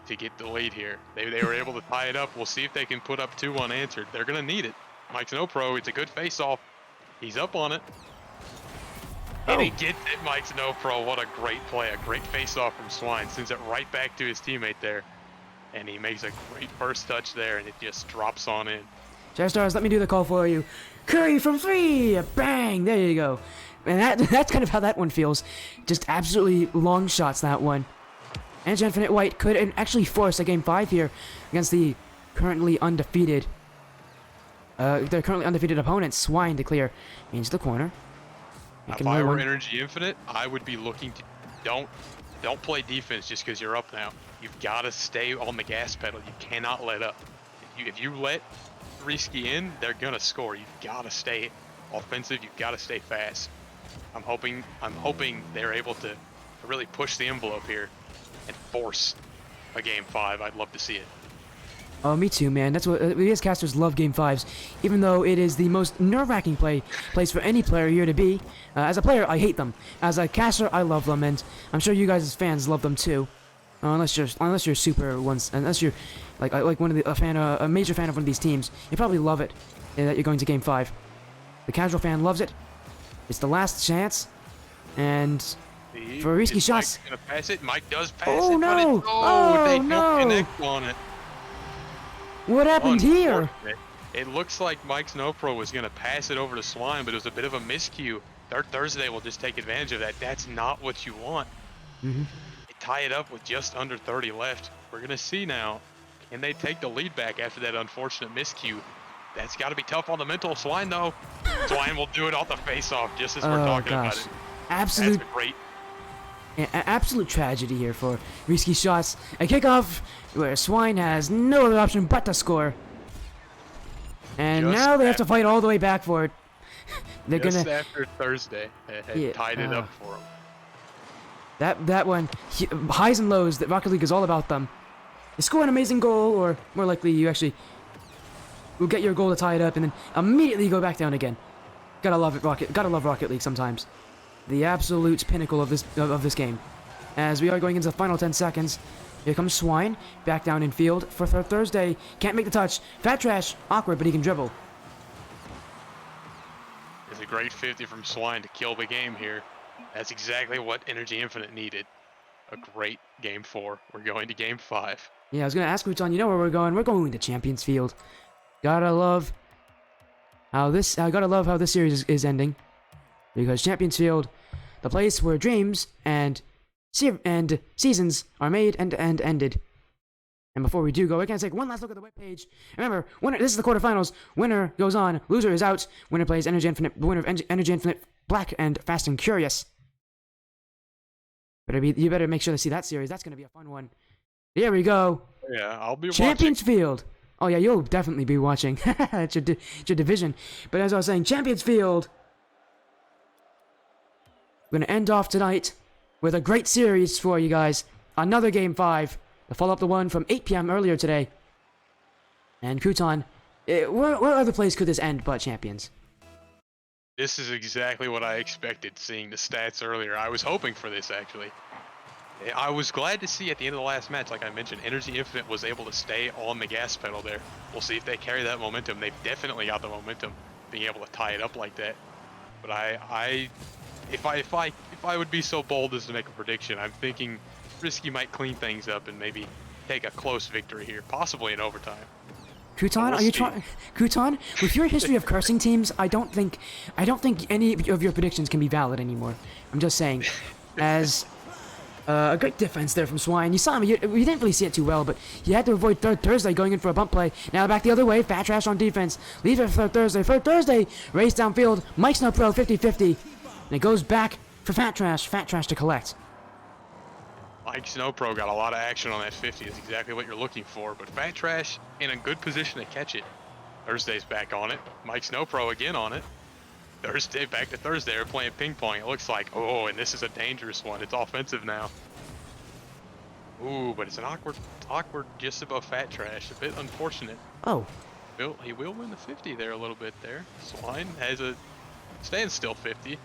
to get the lead here. They were able to tie it up. We'll see if they can put up 2 unanswered. They're going to need it. Mike Snow Pro, it's a good face-off. He's up on it. And he gets it, Mike Snow Pro. What a great play. A great face-off from Swine. Sends it right back to his teammate there. And he makes a great first touch there, and it just drops on in. Shattered Stars, let me do the call for you. Curry from 3! Bang! There you go. And that's kind of how that one feels. Just absolutely long shots, that one. Energy Infinite White could actually force a Game 5 here against the currently undefeated opponent, Swine, to clear into the corner. If I were Energy Infinite, I would be looking to don't play defense just because you're up now. You've got to stay on the gas pedal. You cannot let up. If you let Reeskee in, they're gonna score. You've got to stay offensive. You've got to stay fast. I'm hoping they're able to really push the envelope here and force a game 5. I'd love to see it. Oh, me too, man. That's what we as casters love Game 5s, even though it is the most nerve-wracking place for any player here to be. As a player, I hate them. As a caster, I love them, and I'm sure you guys as fans love them too. Unless you're super ones, unless you're like one of the a major fan of one of these teams, you probably love it that you're going to Game 5. The casual fan loves it. It's the last chance, and for Reeskee shots. Mike gonna pass it? Mike does pass Oh it, no! but it's, they don't connect on it. What happened here? It looks like Mike Snowpro was gonna pass it over to Swine, but it was a bit of a miscue. Thursday will just take advantage of that. That's not what you want. Mm-hmm. They tie it up with just under 30 left. We're gonna see now. Can they take the lead back after that unfortunate miscue? That's got to be tough on the mental. Swine, though. Swine will do it off the face-off, just as we're talking about it. Absolute, that's a great. Absolute tragedy here for Reeskee shots. A kickoff where Swine has no other option but to score. And Just now they have to fight all the way back for it. They're just gonna after Thursday had tied it up for them. That one, highs and lows. That Rocket League is all about them. You score an amazing goal, or more likely, you actually will get your goal to tie it up, and then immediately go back down again. Gotta love it, Gotta love Rocket League sometimes. The absolute pinnacle of this game. As we are going into the final 10 seconds, here comes Swine back down in field for Thursday. Can't make the touch. Fat Trash, awkward, but he can dribble. It's a great 50 from Swine to kill the game here. That's exactly what Energy Infinite needed. A great game 4. We're going to game 5. Yeah, I was gonna ask Crouton, you know where we're going? We're going to Champions Field. Gotta love how this series is ending, because Champions Field, the place where dreams and seasons are made and ended. And before we do go, we're gonna take one last look at the webpage. Remember, this is the quarterfinals. Winner goes on, loser is out. Winner plays Energy Infinite. The winner of Energy Infinite, Black and Fast and Curious. You better make sure to see that series. That's gonna be a fun one. Here we go. Yeah, I'll be Champions watching. Field. Oh yeah, you'll definitely be watching. It's your division. But as I was saying, Champions Field. We're gonna end off tonight with a great series for you guys. Another Game 5 to follow up the one from 8 p.m. earlier today. And Crouton, where other place could this end but Champions? This is exactly what I expected, seeing the stats earlier. I was hoping for this, actually. I was glad to see at the end of the last match, like I mentioned, Energy Infinite was able to stay on the gas pedal there. We'll see if they carry that momentum. They've definitely got the momentum, being able to tie it up like that. But if I would be so bold as to make a prediction, I'm thinking Reeskee might clean things up and maybe take a close victory here, possibly in overtime. Crouton, are you trying? Crouton, with your history of cursing teams, I don't think any of your predictions can be valid anymore. I'm just saying, as a great defense there from Swine. You saw him. You didn't really see it too well, but he had to avoid Thursday going in for a bump play. Now back the other way. Fat Trash on defense. Leave it for Thursday. Thursday, race downfield. Mike's no pro 50-50. And it goes back for Fat Trash. Fat Trash to collect. Mike Snowpro got a lot of action on that 50. Is exactly what you're looking for. But Fat Trash in a good position to catch it. Thursday's back on it. Mike Snowpro again on it. Thursday, back to Thursday, we're playing ping pong. It looks like, oh, and this is a dangerous one. It's offensive now. Ooh, but it's an awkward just above Fat Trash. A bit unfortunate. Oh. He will win the 50 there a little bit there. Swine has a standstill 50.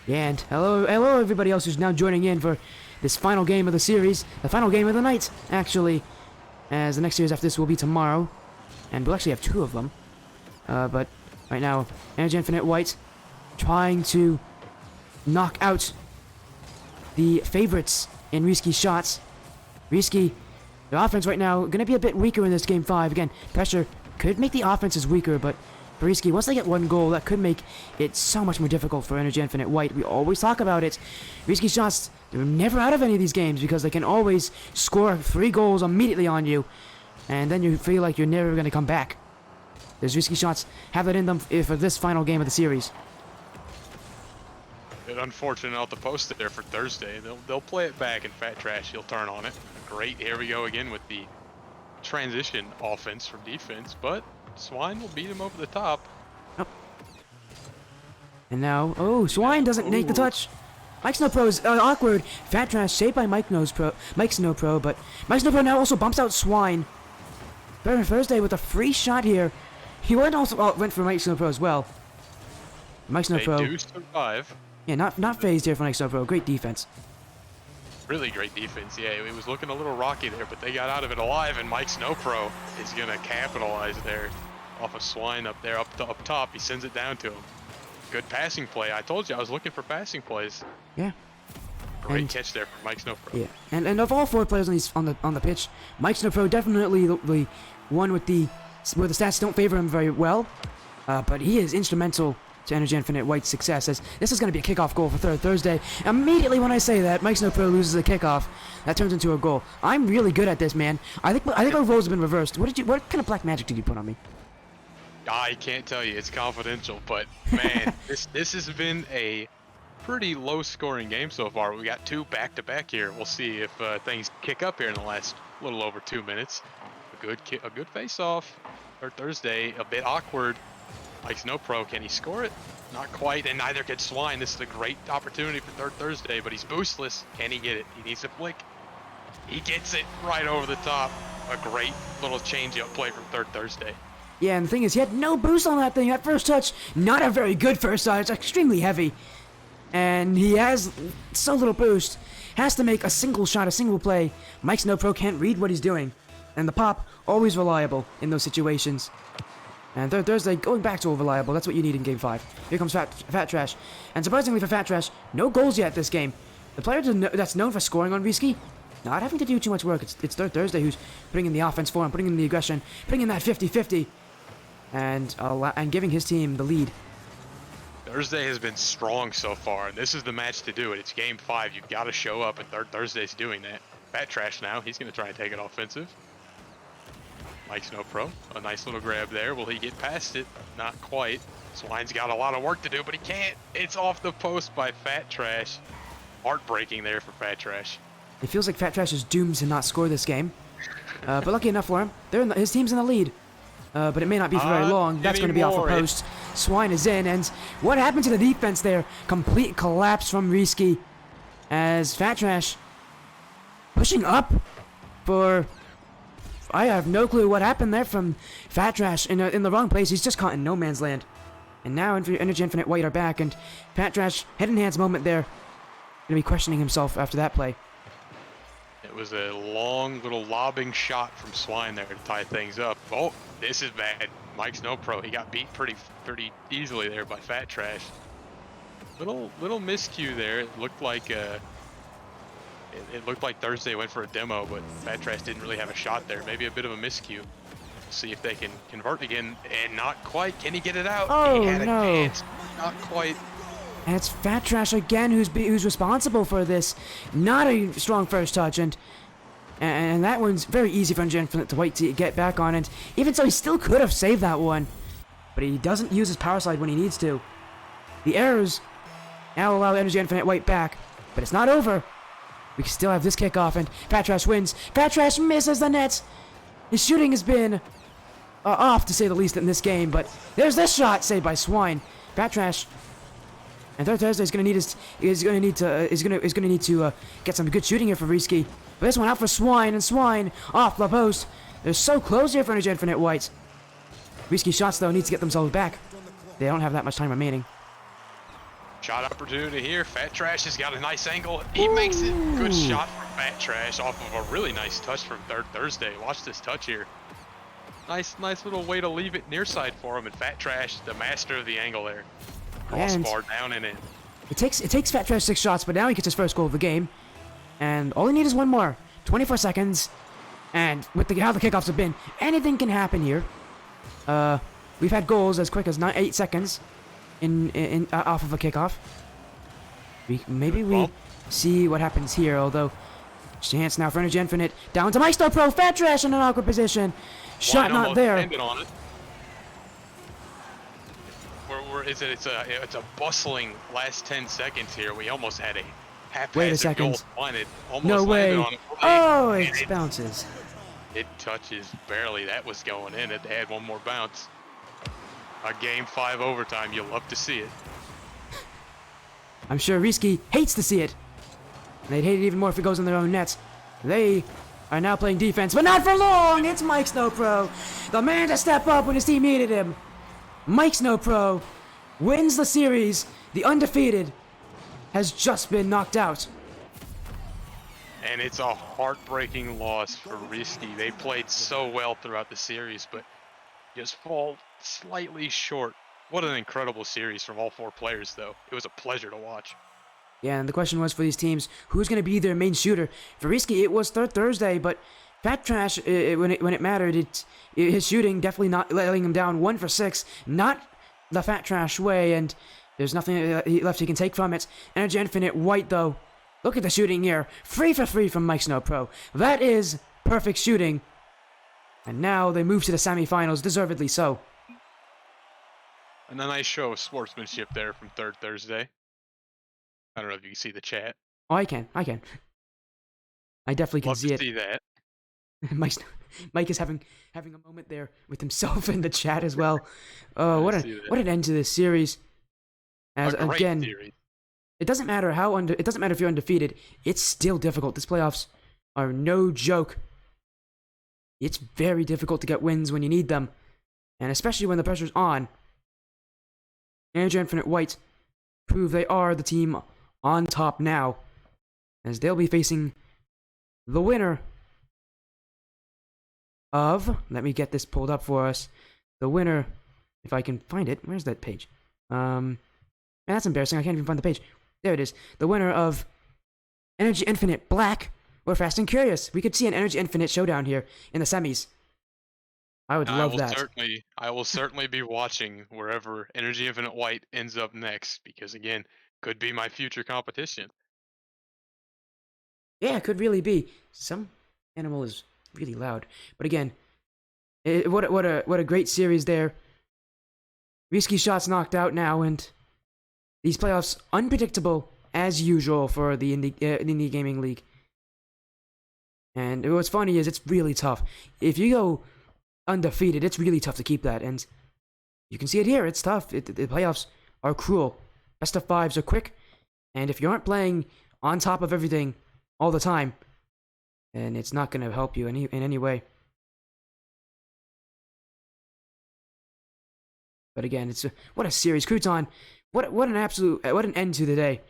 Yeah, and hello everybody else who's now joining in for this final game of the series. The final game of the night, actually. As the next series after this will be tomorrow. And we'll actually have 2 of them. But right now, Energy Infinite White trying to knock out the favorites in Reeskee's shots. Reeskee, the offense right now, going to be a bit weaker in this Game 5. Again, pressure could make the offenses weaker, but for Reeskee, once they get one goal, that could make it so much more difficult for Energy Infinite White. We always talk about it. Reeskee's shots, they're never out of any of these games because they can always score 3 goals immediately on you, and then you feel like you're never going to come back. Does Reeskee shots have that in them for this final game of the series? Bit unfortunate out the post there for Thursday. They'll play it back, and Fat Trash, he'll turn on it. Great, here we go again with the transition offense from defense, but Swine will beat him over the top. Oh. And now, oh, Swine doesn't make the touch. Mike Snow Pro is awkward. Fat Trash saved by Mike Snow Pro, but Mike Snow Pro now also bumps out Swine. Thursday with a free shot here. He went for Mike Snow Pro as well. Mike Snow Pro. They do survive. Yeah, not phased here for Mike Snow Pro. Great defense. Really great defense. Yeah, it was looking a little rocky there, but they got out of it alive, and Mike Snow Pro is gonna capitalize there off of Swine up there, up top. He sends it down to him. Good passing play. I told you I was looking for passing plays. Yeah. Great catch there from Mike Snow Pro. Yeah, and of all 4 players on the pitch, Mike Snow Pro definitely the one where the stats don't favor him very well, but he is instrumental to Energy Infinite White's success, as this is going to be a kickoff goal for Third Thursday. Immediately when I say that, Mike Snow Pro loses a kickoff. That turns into a goal. I'm really good at this, man. I think our roles have been reversed. What kind of black magic did you put on me? I can't tell you. It's confidential, but man, this has been a pretty low-scoring game so far. We got 2 back-to-back here. We'll see if things kick up here in the last little over 2 minutes. A good face-off. Third Thursday, a bit awkward. Mike Snow Pro, can he score it? Not quite, and neither can Swine. This is a great opportunity for Third Thursday, but he's boostless. Can he get it? He needs a flick. He gets it right over the top. A great little change-up play from Third Thursday. Yeah, and the thing is, he had no boost on that thing. That first touch, not a very good first touch. It's extremely heavy. And he has so little boost. Has to make a single shot, a single play. Mike Snow Pro can't read what he's doing. And the pop, always reliable in those situations. And Third Thursday, going back to reliable. That's what you need in Game 5. Here comes Fat Trash. And surprisingly for Fat Trash, no goals yet this game. The player that's known for scoring on Reeskee, not having to do too much work. It's Third Thursday who's putting in the offense for him, putting in the aggression, putting in that 50-50. And giving his team the lead. Thursday has been strong so far, and this is the match to do it. It's Game 5. You've got to show up, and Third Thursday's doing that. Fat Trash now. He's going to try and take it offensive. Mike Snow Pro, a nice little grab there. Will he get past it? Not quite. Swine's got a lot of work to do, but he can't. It's off the post by Fat Trash. Heartbreaking there for Fat Trash. It feels like Fat Trash is doomed to not score this game. But lucky enough for him, his team's in the lead. But it may not be for very long. That's going to be off the post. Swine is in, and what happened to the defense there? Complete collapse from Reeskee, as Fat Trash pushing up for... I have no clue what happened there from Fat Trash in the wrong place. He's just caught in no man's land. And now Energy Infinite White are back, and Fat Trash, head and hands moment there. Going to be questioning himself after that play. It was a long little lobbing shot from Swine there to tie things up. Oh, this is bad. Mike Snow Pro, he got beat pretty easily there by Fat Trash. Little miscue there. It looked like it looked like Thursday went for a demo, but Fat Trash didn't really have a shot there. Maybe a bit of a miscue. We'll see if they can convert again, and not quite. Can he get it out? Oh, he had a no. chance. Not quite. And it's Fat Trash again who's responsible for this. Not a strong first touch, and that one's very easy for Energy Infinite to White to get back on. And even so, he still could have saved that one, but he doesn't use his power slide when he needs to. The errors now allow Energy Infinite White back, but it's not over. We still have this kickoff, and Fat Trash wins. Fat Trash misses the net. His shooting has been off, to say the least, in this game, but there's this shot saved by Swine. Fat Trash. And Third Thursday is going to need to get some good shooting here for Reeskee. But this one out for Swine, and Swine off the post. They're so close here for Energy Infinite White. Reeskee shots, though, need to get themselves back. They don't have that much time remaining. Shot opportunity here. Fat Trash has got a nice angle. He makes it. Good shot from Fat Trash off of a really nice touch from Third Thursday. Watch this touch here. Nice little way to leave it near side for him. And Fat Trash, the master of the angle there. Crossbar down and in. It takes Fat Trash 6 shots, but now he gets his first goal of the game. And all he needs is one more. 24 seconds. And with how the kickoffs have been, anything can happen here. We've had goals as quick as 8 seconds off of a kickoff. Maybe we see what happens here, although chance now for Energy Infinite. Down to Mike Snow Pro. Fat Trash in an awkward position. Shot not there. On it. It's a bustling last 10 seconds here. We almost had a haphazard goal. No way. Oh, it bounces. It touches barely. That was going in. It had one more bounce. A game 5 overtime. You love to see it. I'm sure Reeskee hates to see it. And they'd hate it even more if it goes in their own nets. They are now playing defense, but not for long! It's Mike Snowpro, the man to step up when his team needed him. Mike Snowpro wins the series. The undefeated has just been knocked out. And it's a heartbreaking loss for Reeskee. They played so well throughout the series, but just fall slightly short. What an incredible series from all 4 players, though. It was a pleasure to watch. Yeah, and the question was for these teams, who's going to be their main shooter? For Reeskee, it was Thursday, but Fat Trash, when it mattered, his shooting definitely not letting him down 1 for 6, not the Fat Trash way, and there's nothing left he can take from it. Energy Infinite White, though, look at the shooting here, 3 for 3 from Mike Snow Pro. That is perfect shooting, and now they move to the semifinals, deservedly so. And a nice show of sportsmanship there from Third Thursday. I don't know if you can see the chat. Oh, I can. I definitely can Love see to it. see that. Mike is having a moment there with himself in the chat as well. Oh, what an end to this series. As a great again, series. it doesn't matter it doesn't matter if you're undefeated. It's still difficult. These playoffs are no joke. It's very difficult to get wins when you need them, and especially when the pressure's on. Energy Infinite White prove they are the team on top now, as they'll be facing the winner of, let me get this pulled up for us, the winner, if I can find it, where's that page? Man, that's embarrassing, I can't even find the page. There it is. The winner of Energy Infinite Black or Fast and Curious. We could see an Energy Infinite showdown here in the semis. I would love that. I will certainly be watching wherever Energy Infinite White ends up next, because again, could be my future competition. Yeah, it could really be. Some animal is really loud, but again, what a great series there. Reeskee shots knocked out now, and these playoffs unpredictable as usual for the Indy Gaming League. And what's funny is it's really tough. If you go undefeated, it's really tough to keep that, and you can see it here. It's tough. The playoffs are cruel. Best of 5s are quick, and if you aren't playing on top of everything all the time, then it's not going to help you in any way. But again, it's what a series. Crouton, what an end to the day.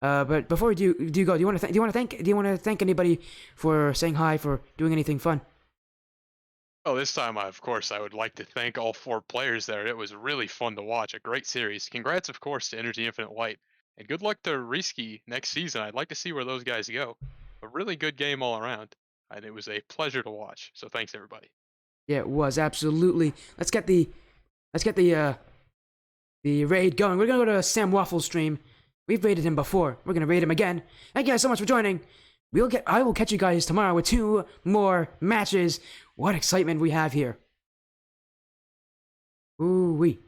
But before we do go, do you want to thank anybody for saying hi, for doing anything fun? Oh, this time, of course, I would like to thank all 4 players there. It was really fun to watch. A great series. Congrats, of course, to Energy Infinite White. And good luck to Reeskee next season. I'd like to see where those guys go. A really good game all around. And it was a pleasure to watch. So thanks, everybody. Yeah, it was, absolutely. Let's get the raid going. We're gonna go to Sam Waffle's stream. We've raided him before. We're gonna raid him again. Thank you guys so much for joining. I will catch you guys tomorrow with 2 more matches. What excitement we have here. Ooh-wee.